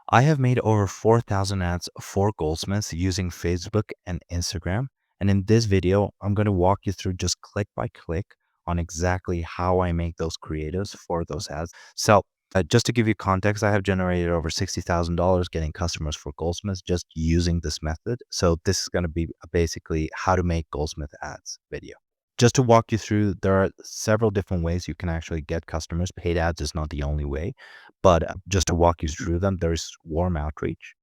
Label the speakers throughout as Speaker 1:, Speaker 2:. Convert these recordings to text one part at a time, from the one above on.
Speaker 1: I have made over 4,000 ads for Goldsmiths using Facebook and Instagram. And in this video, I'm going to walk you through just click by click on exactly how I make those creatives for those ads. Just to give you context, I have generated over $60,000 getting customers for Goldsmiths just using this method. So this is going to be basically how to make Goldsmith ads video. Just to walk you through, there are several different ways you can actually get customers. Paid ads is not the only way, but just to walk you through them, there's warm outreach.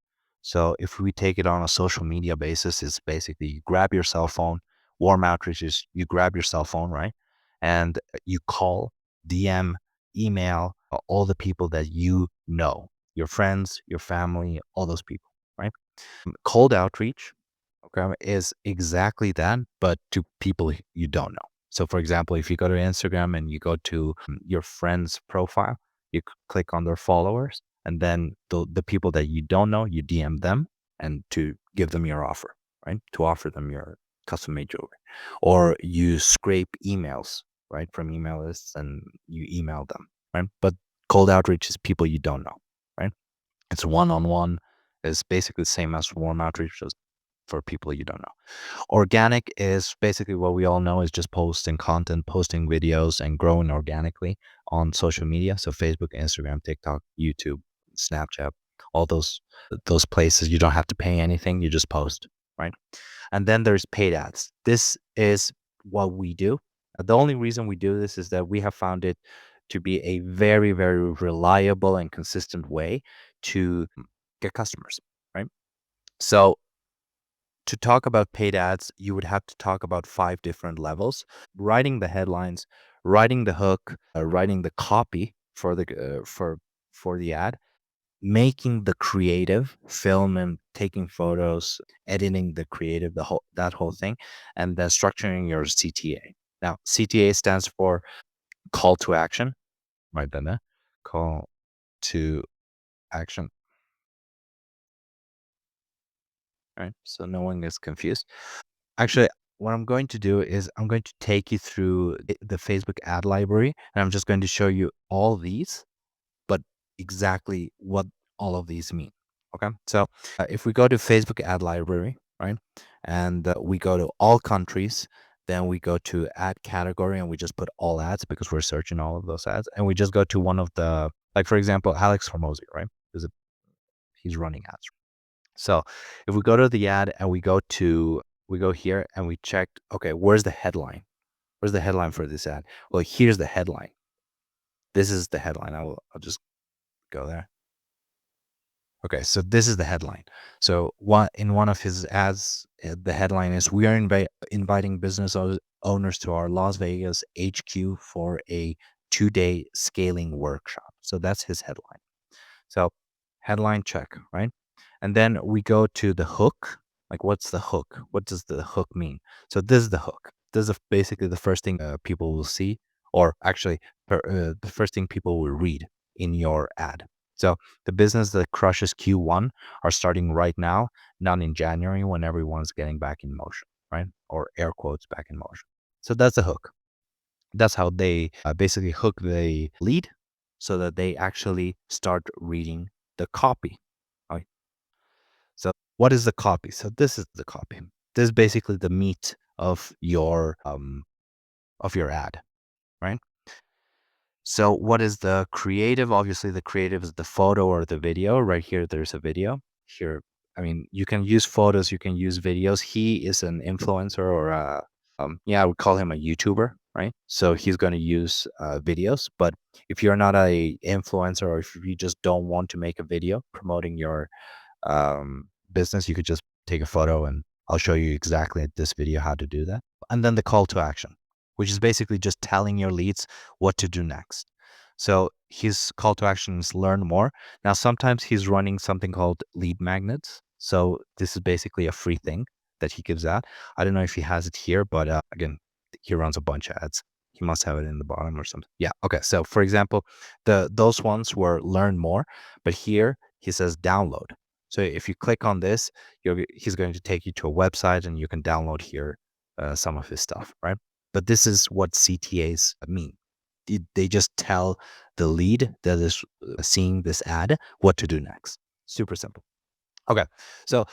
Speaker 1: So if we take it on a social media basis, it's basically you grab your cell phone. Warm outreach is you grab your cell phone, right? And you call, DM, email all the people that you know, your friends, your family, all those people, right? Cold outreach, okay, is exactly that, but to people you don't know. So, for example, if you go to Instagram and you go to your friend's profile, you click on their followers, and then the people that you don't know, you DM them and to give them your offer, right? To offer them your custom made jewelry, or you scrape emails, right, from email lists and you email them, right? But cold outreach is people you don't know, right? It's one on one. It's basically the same as warm outreach, just for people you don't know. Organic is basically what we all know is just posting content, posting videos, and growing organically on social media. So Facebook, Instagram, TikTok, YouTube, Snapchat, all those places you don't have to pay anything, you just post, right? And then there's paid ads. This is what we do. The only reason we do this is that we have found it to be a very, very reliable and consistent way to get customers, right? So to talk about paid ads, you would have to talk about five different levels: writing the headlines, writing the hook, writing the copy for the ad, making the creative, film and taking photos, editing the creative, that whole thing, and then structuring your CTA. Now, CTA stands for call to action, right then, call to action, right? So no one gets confused. Actually, what I'm going to do is I'm going to take you through the Facebook ad library, and I'm just going to show you all these, but exactly what all of these mean. Okay. So if we go to Facebook ad library, right, and we go to all countries, then we go to ad category and we just put all ads because we're searching all of those ads. And we just go to one of the, like, for example, Alex Hormozy, right? He's running ads. So if we go to the ad and we go here and we check, okay, where's the headline? Where's the headline for this ad? Well, here's the headline. This is the headline. I'll just go there. Okay, so this is the headline. So one of his ads, the headline is, "We are inviting business owners to our Las Vegas HQ for a 2-day scaling workshop." So that's his headline. So headline check, right? And then we go to the hook. Like, what's the hook? What does the hook mean? So this is the hook. This is basically the first thing people will see, or actually, the first thing people will read in your ad. So the business that crushes Q1 are starting right now, not in January when everyone's getting back in motion, right? Or air quotes back in motion. So that's the hook. That's how they basically hook the lead so that they actually start reading the copy. Right? So what is the copy? So this is the copy. This is basically the meat of your ad, right? So what is the creative? Obviously, the creative is the photo or the video. Right here, there's a video. Here, I mean, you can use photos, you can use videos. He is an influencer or yeah, I would call him a YouTuber, right? So he's going to use videos. But if you're not a influencer, or if you just don't want to make a video promoting your business, you could just take a photo, and I'll show you exactly at this video how to do that. And then the call to action, which is basically just telling your leads what to do next. So his call to action is learn more. Now, sometimes he's running something called lead magnets. So this is basically a free thing that he gives out. I don't know if he has it here, but again, he runs a bunch of ads. He must have it in the bottom or something. Yeah. Okay. So for example, those ones were learn more, but here he says download. So if you click on this, he's going to take you to a website and you can download here some of his stuff, right? But this is what CTAs mean. They just tell the lead that is seeing this ad what to do next. Super simple. Okay. So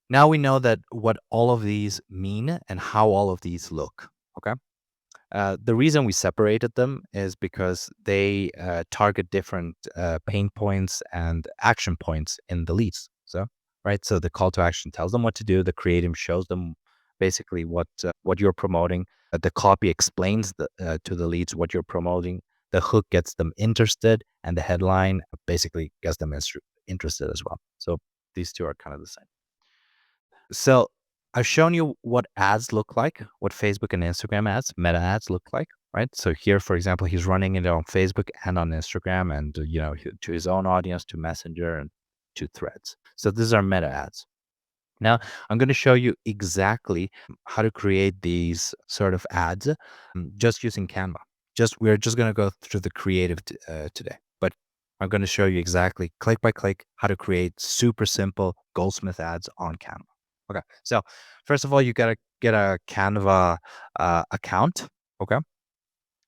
Speaker 1: now we know that what all of these mean and how all of these look. Okay. The reason we separated them is because they target different pain points and action points in the leads. So, right. So the call to action tells them what to do. The creative shows them basically what you're promoting. The copy explains to the leads what you're promoting. The hook gets them interested, and the headline basically gets them interested as well. So these two are kind of the same. So I've shown you what ads look like, what Facebook and Instagram ads, meta ads look like, right? So here, for example, he's running it on Facebook and on Instagram and, to his own audience, to Messenger and to Threads. So these are meta ads. Now, I'm going to show you exactly how to create these sort of ads just using Canva. We're just going to go through the creative today, but I'm going to show you exactly click by click how to create super simple Goldsmith ads on Canva. Okay. So first of all, you got to get a Canva account. Okay.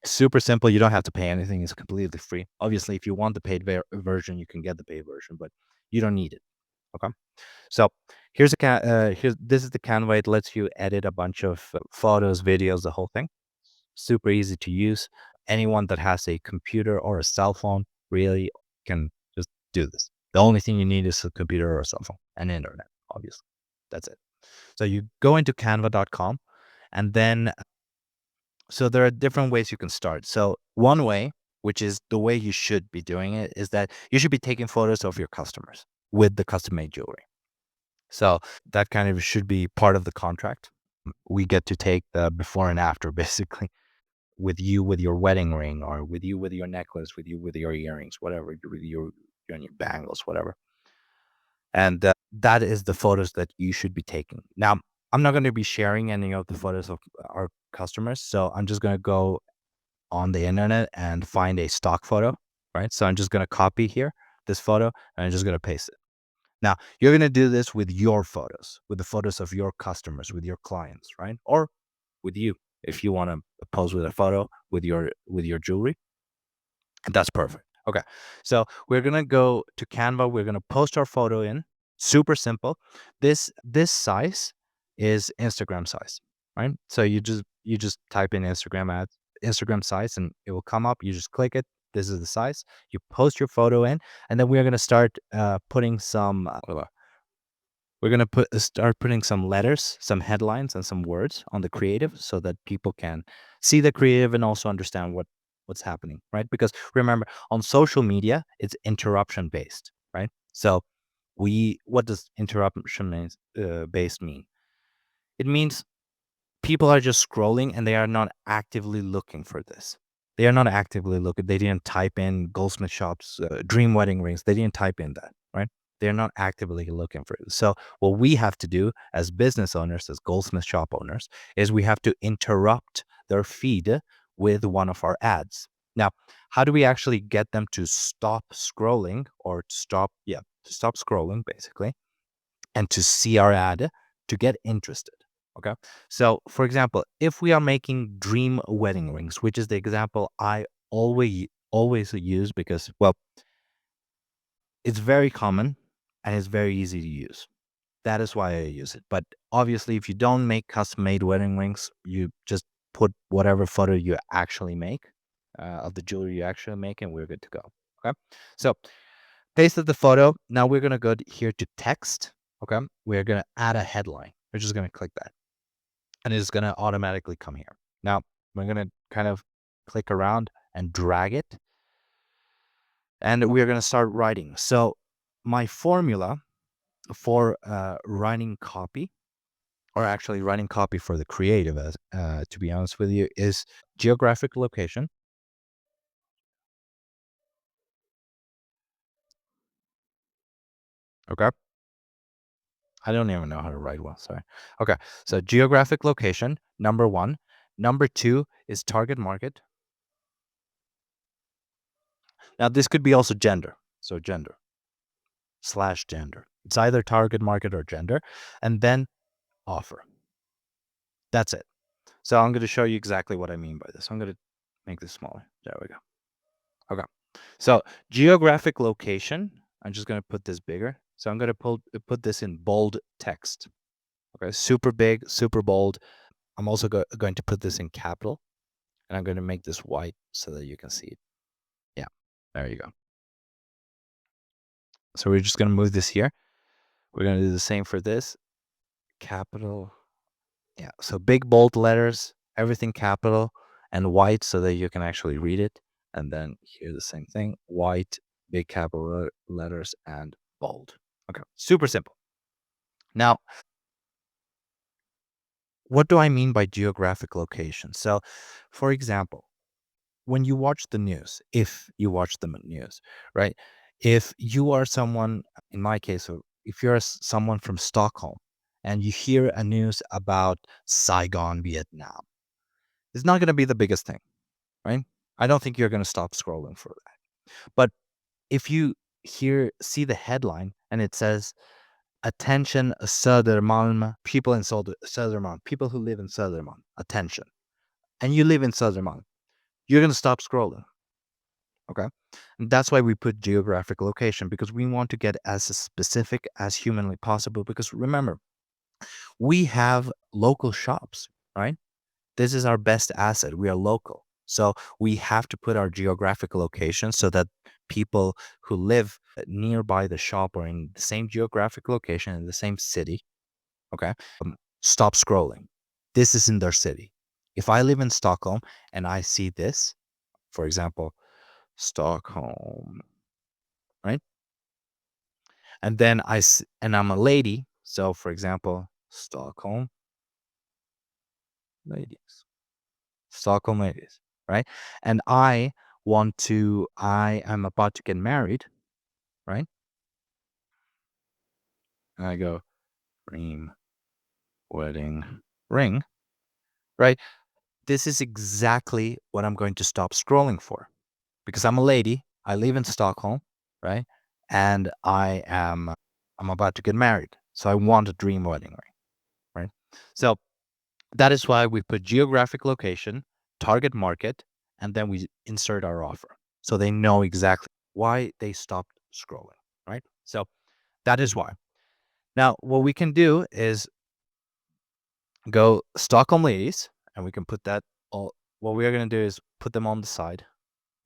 Speaker 1: Super simple. You don't have to pay anything. It's completely free. Obviously, if you want the paid version, you can get the paid version, but you don't need it. Okay. So here's this is the Canva. It lets you edit a bunch of photos, videos, the whole thing. Super easy to use. Anyone that has a computer or a cell phone really can just do this. The only thing you need is a computer or a cell phone and internet, obviously. That's it. So you go into canva.com and then so there are different ways you can start. So one way, which is the way you should be doing it, is that you should be taking photos of your customers with the custom made jewelry. So that kind of should be part of the contract. We get to take the before and after, basically, with you with your wedding ring, or with you with your necklace, with you with your earrings, whatever, with your bangles, whatever. And that is the photos that you should be taking. Now, I'm not going to be sharing any of the photos of our customers, so I'm just going to go on the internet and find a stock photo, right? So I'm just going to copy here this photo and I'm just going to paste it. Now, you're going to do this with your photos, with the photos of your customers, with your clients, right? Or with you if you want to pose with a photo with your jewelry. That's perfect. Okay. So we're gonna go to Canva. We're gonna post our photo in. Super simple. This size is Instagram size, right? So you just type in Instagram size, and it will come up. You just click it. This is the size. You post your photo in, and then we're gonna start putting some we're gonna start putting some letters, some headlines, and some words on the creative so that people can see the creative and also understand what's happening, right? Because remember, on social media, it's interruption based, right? So we what does based mean? It means people are just scrolling and they are not actively looking for this. They are not actively looking. They didn't type in Goldsmith shops, dream wedding rings. They didn't type in that, right? They're not actively looking for it. So what we have to do as business owners, as Goldsmith shop owners, is we have to interrupt their feed with one of our ads. Now, how do we actually get them to stop scrolling or to stop scrolling basically and to see our ad to get interested? Okay. So, for example, if we are making dream wedding rings, which is the example I always use because, well, it's very common and it's very easy to use. That is why I use it. But obviously, if you don't make custom made wedding rings, you just put whatever photo you actually make of the jewelry you actually make, and we're good to go. Okay. So, pasted the photo. Now we're going to go here to text. Okay. We're going to add a headline. We're just going to click that, and it's going to automatically come here. Now, we're going to kind of click around and drag it, and we're going to start writing. So my formula for writing copy, or actually writing copy for the creative, to be honest with you, is geographic location. Okay. I don't even know how to write well. Sorry. Okay. So geographic location, number one. Number two is target market. Now, this could be also gender. So gender/gender. It's either target market or gender. And then offer. That's it. So I'm going to show you exactly what I mean by this. I'm going to make this smaller. There we go. Okay. So geographic location, I'm just going to put this bigger. So I'm going to put this in bold text. Okay, super big, super bold. I'm also going to put this in capital, and I'm going to make this white so that you can see it. Yeah, there you go. So we're just going to move this here. We're going to do the same for this. Capital. Yeah, so big bold letters, everything capital, and white so that you can actually read it. And then here the same thing, white, big capital letters, and bold. Okay, super simple. Now, what do I mean by geographic location? So, for example, when you watch the news, if you watch the news, right? If you are someone, in my case, if you're someone from Stockholm and you hear a news about Saigon, Vietnam, it's not going to be the biggest thing, right? I don't think you're going to stop scrolling for that. But if you see the headline and it says, attention, Södermalm, people in Södermalm, people who live in Södermalm, attention, and you live in Södermalm, you're going to stop scrolling. Okay. And that's why we put geographic location, because we want to get as specific as humanly possible. Because remember, we have local shops, right? This is our best asset. We are local. So we have to put our geographic location so that people who live nearby the shop or in the same geographic location in the same city, okay, stop scrolling. This is in their city. If I live in Stockholm and I see this, for example, Stockholm, right? And then and I'm a lady. So for example, Stockholm ladies, Stockholm ladies, right? And I am about to get married, right? And I go, dream wedding ring, right? This is exactly what I'm going to stop scrolling for, because I'm a lady. I live in Stockholm, right? And I'm about to get married. So I want a dream wedding ring, right? So that is why we put geographic location, target market, and then we insert our offer. So they know exactly why they stopped scrolling, right? So that is why. Now, what we can do is go Stockholm ladies, and we can put that all. What we are going to do is put them on the side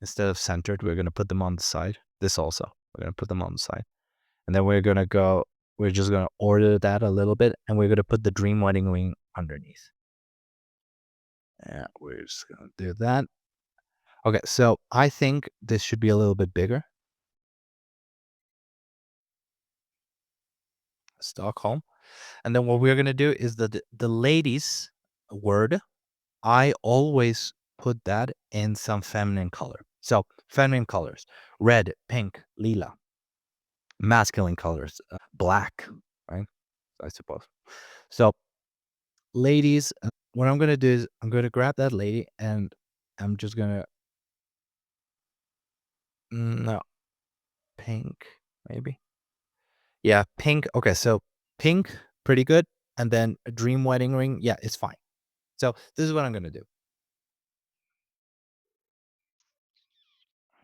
Speaker 1: instead of centered. We're going to put them on the side. This also, we're going to put them on the side, and then we're going to go. We're just going to order that a little bit, and we're going to put the dream wedding ring underneath. Yeah, we're just going to do that. Okay, so I think this should be a little bit bigger. Stockholm. And then what we're going to do is the ladies word, I always put that in some feminine color. So feminine colors, red, pink, lila. Masculine colors, black, right? I suppose. So ladies, what I'm going to do is I'm going to grab that lady and I'm just going to, no, pink, maybe. Yeah, pink. Okay, so pink, pretty good. And then a dream wedding ring. Yeah, it's fine. So this is what I'm gonna do.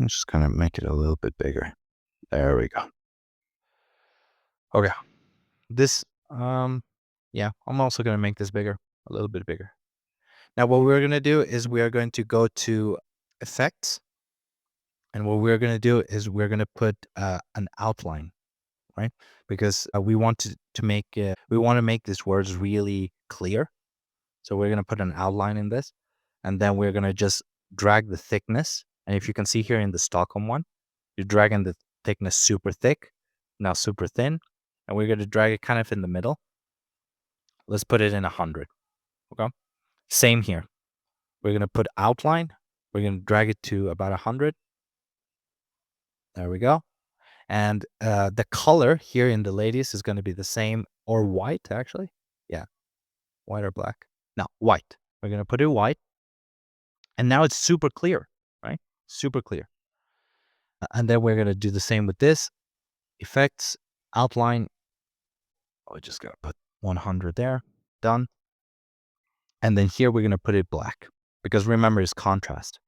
Speaker 1: I'm just gonna make it a little bit bigger. There we go. Okay. This yeah, I'm also gonna make this bigger, a little bit bigger. Now what we're gonna do is we are going to go to effects, and what we're gonna do is we're gonna put an outline, right? Because we want to make these words really clear. So we're going to put an outline in this, and then we're going to just drag the thickness. And if you can see here in the Stockholm one, you're dragging the thickness super thick, now super thin, and we're going to drag it kind of in the middle. Let's put it in 100. Okay. Same here. We're going to put outline. We're going to drag it to about 100. There we go. And the color here in the ladies is going to be the same, or white actually. Yeah. White or black. No, white. We're going to put it white. And now it's super clear, right? Super clear. And then we're going to do the same with this. Effects, outline. We're just going to put 100 there. Done. And then here we're going to put it black, because remember, it's contrast.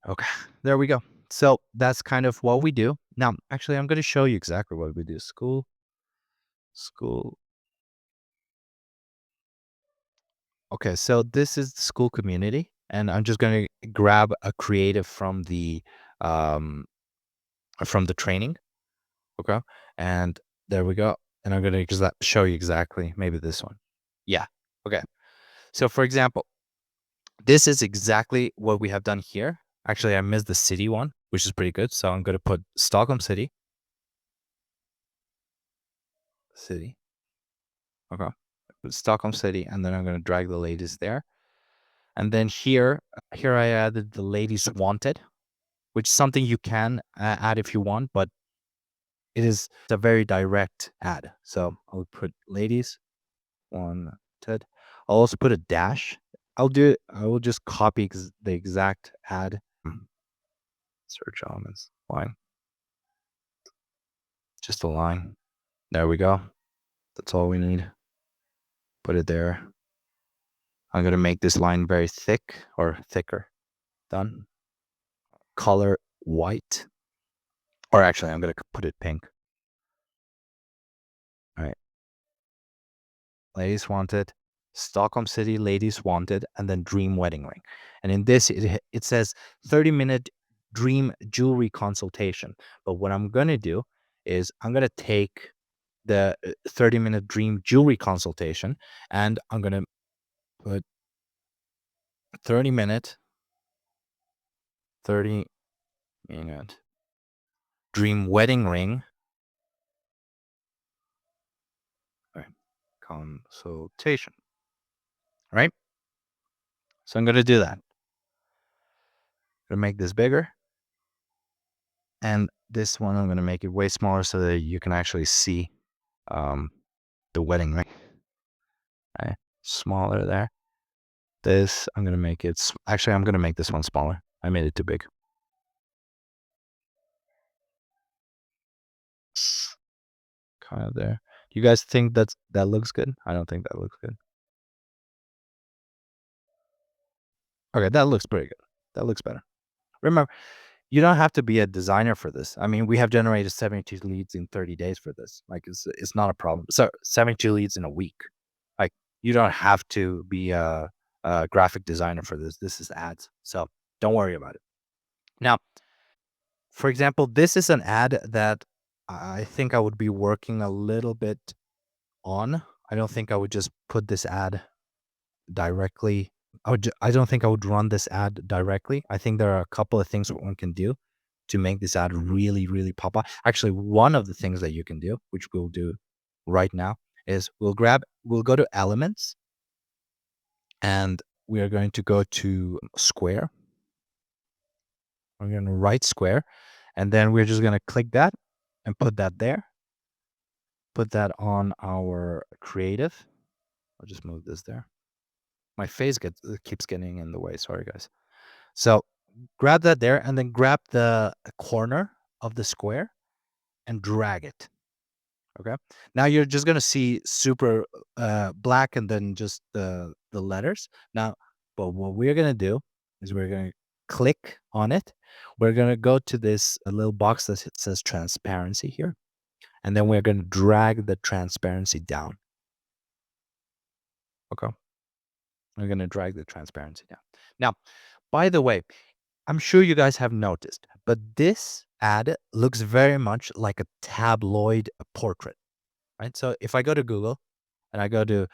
Speaker 1: Okay, there we go. So that's kind of what we do. Now, actually, I'm going to show you exactly what we do. School. Okay, so this is the school community, and I'm just going to grab a creative um from the training. Okay, and there we go. And I'm going to show you exactly maybe this one. Yeah. Okay. So for example, this is exactly what we have done here. Actually, I missed the city one, which is pretty good. So I'm going to put Stockholm city. Okay. Put Stockholm city, and then I'm going to drag the ladies there. And then here I added the ladies wanted, which is something you can add if you want, but it's a very direct ad. So I'll put ladies wanted. I'll also put a dash. I will just copy the exact ad. Search elements line, just a line. There we go. That's all we need. Put it there. I'm gonna make this line very thick or thicker. Done. Color white, or actually, I'm gonna put it pink. All right. Ladies wanted, Stockholm City ladies wanted, and then dream wedding ring. And in this, it says 30-minute dream jewelry consultation. But what I'm gonna do is I'm gonna take the 30-minute dream jewelry consultation, and I'm gonna put 30-minute 30-minute dream wedding ring, right, consultation, right? So I'm gonna do that. Gonna make this bigger, and this one I'm gonna make it way smaller so that you can actually see um, the wedding ring. Right? Smaller there. This I'm gonna make it. Actually, I'm gonna make this one smaller. I made it too big. Kind of there. You guys think that looks good? I don't think that looks good. Okay, that looks pretty good. That looks better. Remember, you don't have to be a designer for this. I mean, we have generated 72 leads in 30 days for this. Like, it's not a problem. So 72 leads in a week. Like, you don't have to be a graphic designer for this. This is ads. So don't worry about it. Now, for example, this is an ad that I think I would be working a little bit on. I don't think I would just put this ad directly. I don't think I would run this ad directly. I think there are a couple of things one can do to make this ad really, really pop up. Actually, one of the things that you can do, which we'll do right now, is we'll go to elements, and we are going to go to square. We're going to right square, and then we're just going to click that and put that there. Put that on our creative. I'll just move this there. My face keeps getting in the way. Sorry, guys. So grab that there, and then grab the corner of the square and drag it. Okay. Now you're just gonna see super black and then just the letters. Now, but what we're gonna do is we're gonna click on it. We're gonna go to this little box that says transparency here, and then we're gonna drag the transparency down. Okay. We're gonna drag the transparency down. Now, by the way, I'm sure you guys have noticed, but this ad looks very much like a tabloid portrait, right? So if I go to Google and I go to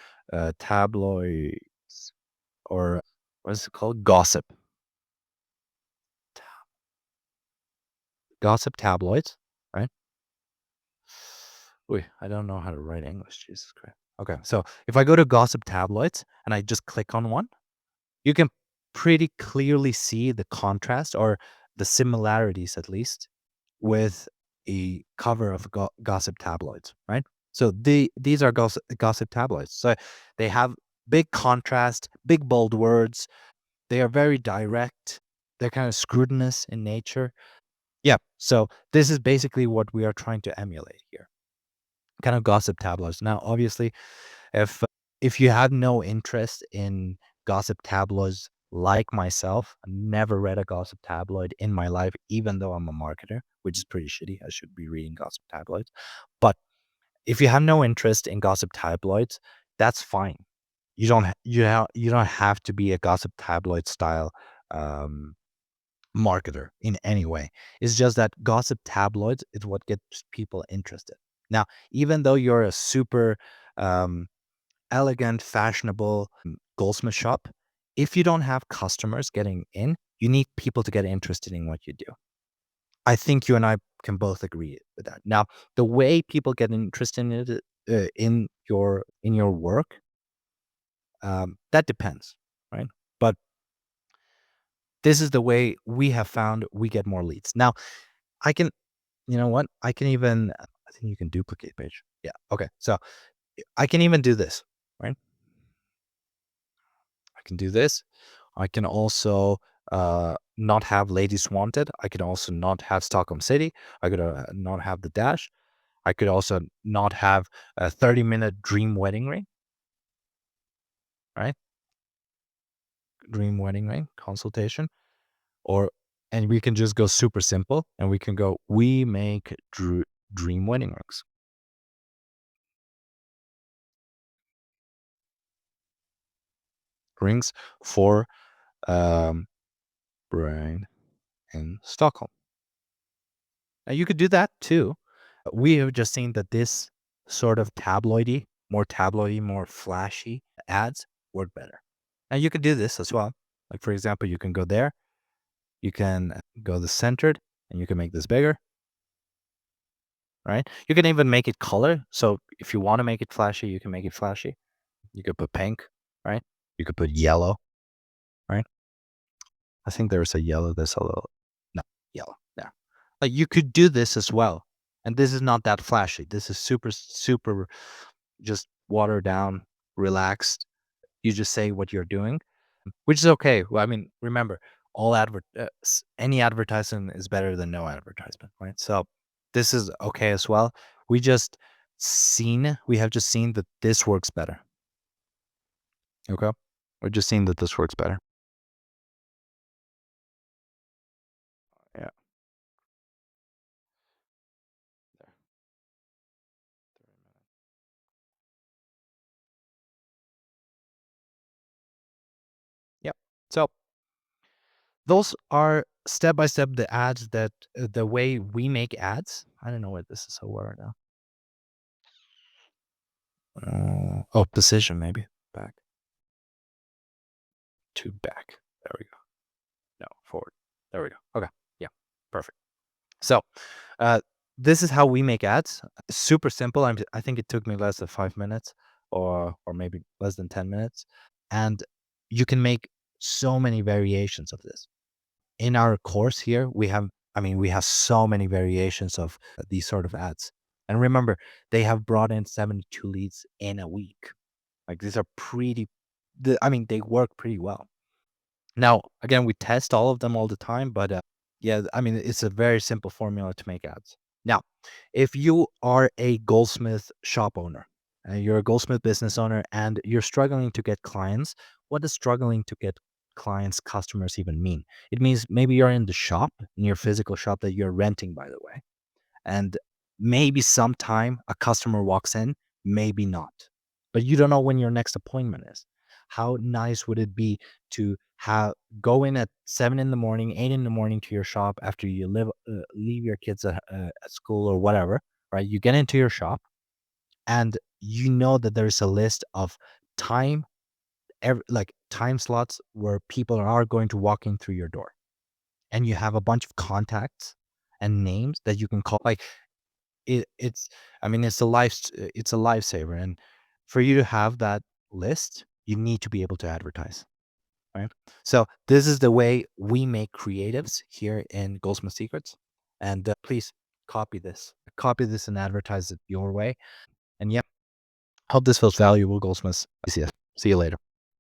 Speaker 1: tabloids, or what is it called? Gossip tabloids, right? Wait, I don't know how to write English. Jesus Christ. Okay, so if I go to gossip tabloids and I just click on one, you can pretty clearly see the contrast, or the similarities at least, with a cover of gossip tabloids, right? So these are gossip tabloids. So they have big contrast, big bold words. They are very direct. They're kind of scrutinous in nature. Yeah. So this is basically what we are trying to emulate here. Kind of gossip tabloids. Now, obviously, if if you have no interest in gossip tabloids like myself, never read a gossip tabloid in my life, even though I'm a marketer, which is pretty shitty. I should be reading gossip tabloids. But if you have no interest in gossip tabloids, that's fine. You don't have to be a gossip tabloid style um, marketer in any way. It's just that gossip tabloids is what gets people interested. Now, even though you're a super um, elegant, fashionable Goldsmith shop, if you don't have customers getting in, you need people to get interested in what you do. I think you and I can both agree with that. Now, the way people get interested in it, in your work, that depends, right? But this is the way we have found we get more leads. Now, I can, you know what? I can even, I think you can duplicate page. Yeah. Okay. So I can even do this, right? I can do this. I can also not have Ladies Wanted. I could also not have Stockholm City. I could not have the Dash. I could also not have a 30-minute dream wedding ring, right? Dream wedding ring consultation. Or, and we can just go super simple and we can go, we make dream wedding rings for bride in Stockholm. Now you could do that too. We have just seen that this sort of tabloidy, more flashy ads work better. And you can do this as well. Like for example, you can go there, you can go the centered, and you can make this bigger, right? You can even make it color. So if you want to make it flashy, you can make it flashy. You could put pink, right? You could put yellow, right? I think there's a yellow. There's a little no yellow there. Like you could do this as well. And this is not that flashy. This is super just watered down, relaxed. You just say what you're doing, which is okay. Well, I mean, remember, any advertisement is better than no advertisement, right? So this is okay as well. We have just seen that this works better. Okay, we're just seeing that this works better. Yeah. There. Yep. So those are step by step the ads that the way we make ads. I don't know where this is so word now. Oh, position maybe back to back. There we go. No, forward. There we go. Okay. Yeah. Perfect. So, uh, this is how we make ads. Super simple. I think it took me less than 5 minutes, or maybe less than 10 minutes, and you can make so many variations of this. In our course here, we have so many variations of these sort of ads. And remember, they have brought in 72 leads in a week. Like these are they work pretty well. Now, again, we test all of them all the time, but yeah, I mean, it's a very simple formula to make ads. Now, if you are a Goldsmith shop owner, you're a Goldsmith business owner, and you're struggling to get clients, what does struggling to get clients, customers even mean? It means maybe you're in the shop, in your physical shop that you're renting, by the way, and maybe sometime a customer walks in, maybe not. But you don't know when your next appointment is. How nice would it be to have go in at 7 in the morning, 8 in the morning to your shop after you leave your kids at school or whatever, right? You get into your shop and you know that there's a list of time, like time slots where people are going to walk in through your door, and you have a bunch of contacts and names that you can call. Like it's I mean, it's a lifesaver, and for you to have that list, you need to be able to advertise, right? So this is the way we make creatives here in Goldsmith Secrets, and please copy this and advertise it your way. And yeah, hope this feels valuable, Goldsmiths. See you later.